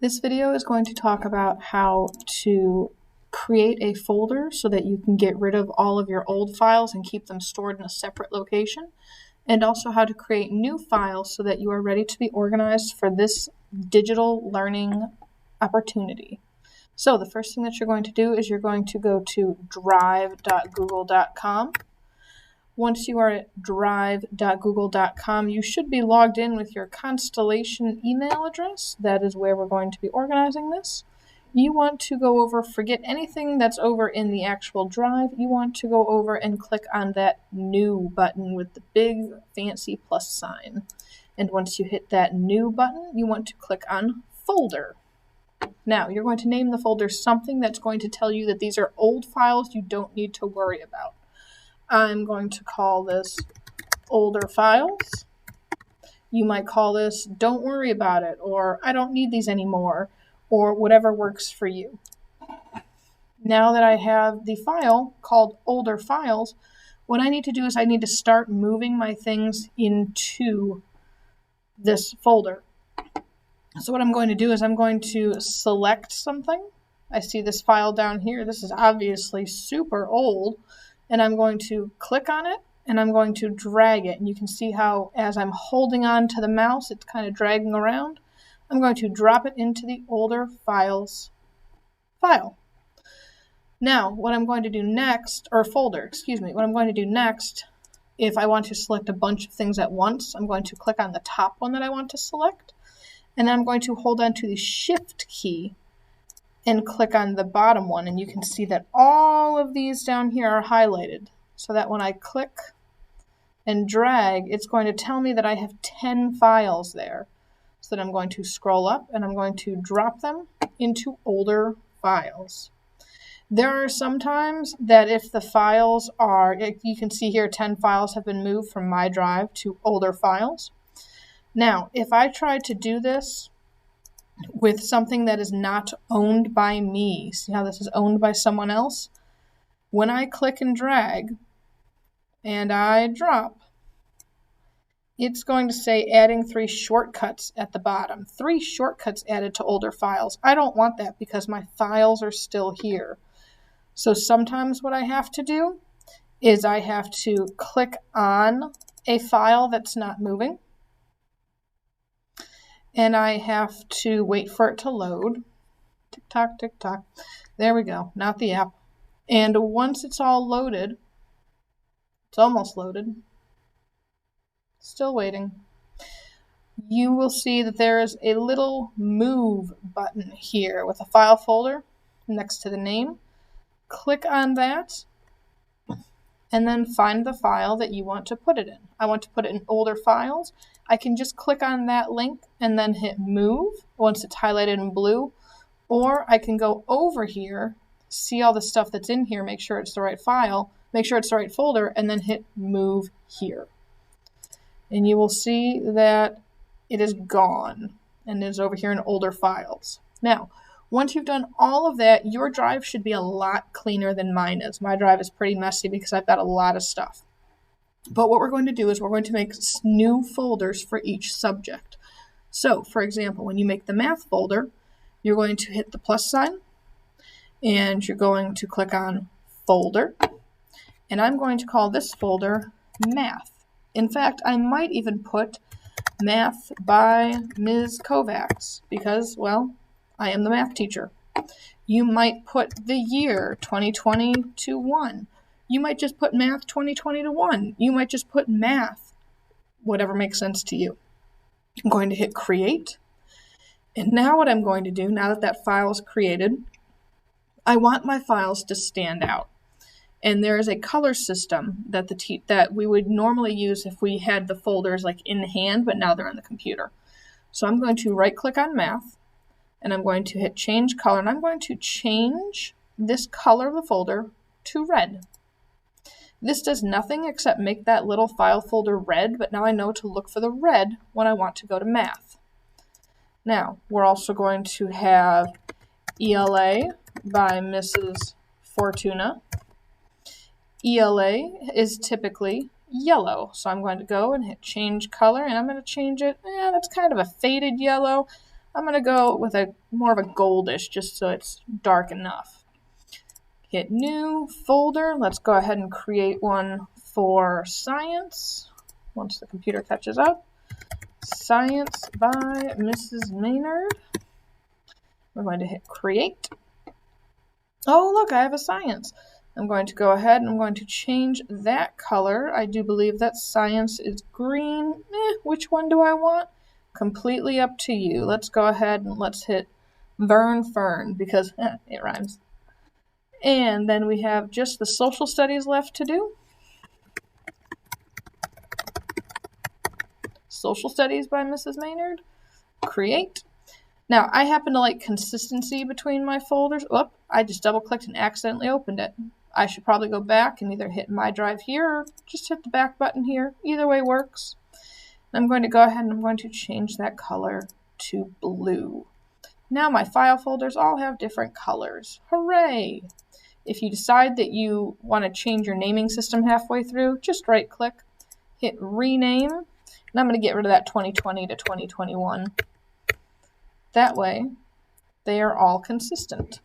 This video is going to talk about how to create a folder so that you can get rid of all of your old files and keep them stored in a separate location, and also how to create new files so that you are ready to be organized for this digital learning opportunity. So the first thing that you're going to do is you're going to go to drive.google.com. Once you are at drive.google.com, you should be logged in with your Constellation email address. That is where we're going to be organizing this. You want to go over, forget anything that's over in the actual drive. You want to go over and click on that new button with the big fancy plus sign. And once you hit that new button, you want to click on folder. Now, you're going to name the folder something that's going to tell you that these are old files you don't need to worry about. I'm going to call this older files. You might call this don't worry about it, or I don't need these anymore, or whatever works for you. Now that I have the file called older files, what I need to do is I need to start moving my things into this folder. So what I'm going to do is I'm going to select something. I see this file down here. This is obviously super old. And I'm going to click on it, and I'm going to drag it. And you can see how as I'm holding on to the mouse, it's kind of dragging around. I'm going to drop it into the older files file. Now, what I'm going to do next, or folder, excuse me, what I'm going to do next, if I want to select a bunch of things at once, I'm going to click on the top one that I want to select, and then I'm going to hold on to the Shift key and click on the bottom one, and you can see that all of these down here are highlighted, so that when I click and drag, it's going to tell me that I have 10 files there. So that I'm going to scroll up and I'm going to drop them into older files. There are some times that if the files are, you can see here 10 files have been moved from my drive to older files. Now, if I try to do this with something that is not owned by me. See how this is owned by someone else? When I click and drag and I drop, it's going to say adding 3 shortcuts at the bottom. 3 shortcuts added to older files. I don't want that because my files are still here. So sometimes what I have to do is I have to click on a file that's not moving. And I have to wait for it to load. Tick tock, tick tock. There we go, not the app. And once it's all loaded, it's almost loaded, still waiting, you will see that there is a little move button here with a file folder next to the name. Click on that and then find the file that you want to put it in. I want to put it in older files. I can just click on that link and then hit move once it's highlighted in blue, or I can go over here, see all the stuff that's in here, make sure it's the right file, make sure it's the right folder, and then hit move here. And you will see that it is gone and is over here in older files. Now, once you've done all of that, your drive should be a lot cleaner than mine is. My drive is pretty messy because I've got a lot of stuff. But what we're going to do is we're going to make new folders for each subject. So, for example, when you make the math folder, you're going to hit the plus sign, and you're going to click on folder, and I'm going to call this folder math. In fact, I might even put math by Ms. Kovacs because, well, I am the math teacher. You might put the year 2020 to 1. You might just put math 2020 to 1. You might just put math, whatever makes sense to you. I'm going to hit create. And now what I'm going to do, now that that file is created, I want my files to stand out. And there is a color system that that we would normally use if we had the folders like in hand, but now they're on the computer. So I'm going to right click on math, and I'm going to hit change color, and I'm going to change this color of the folder to red. This does nothing except make that little file folder red, but now I know to look for the red when I want to go to math. Now, we're also going to have ELA by Mrs. Fortuna. ELA is typically yellow, so I'm going to go and hit change color, and I'm going to change it. That's kind of a faded yellow. I'm going to go with a more of a goldish just so it's dark enough. Hit new folder. Let's go ahead and create one for science once the computer catches up. Science by Mrs. Maynard. We're going to hit create. Oh, look, I have a science. I'm going to go ahead and I'm going to change that color. I do believe that science is green. Which one do I want? Completely up to you. Let's go ahead and let's hit Vern Fern because it rhymes. And then we have just the social studies left to do. Social studies by Mrs. Maynard. Create. Now, I happen to like consistency between my folders. Oop, I just double clicked and accidentally opened it. I should probably go back and either hit my drive here or just hit the back button here. Either way works. I'm going to go ahead and I'm going to change that color to blue. Now my file folders all have different colors. Hooray! If you decide that you want to change your naming system halfway through, just right click, hit rename, and I'm going to get rid of that 2020 to 2021. That way, they are all consistent.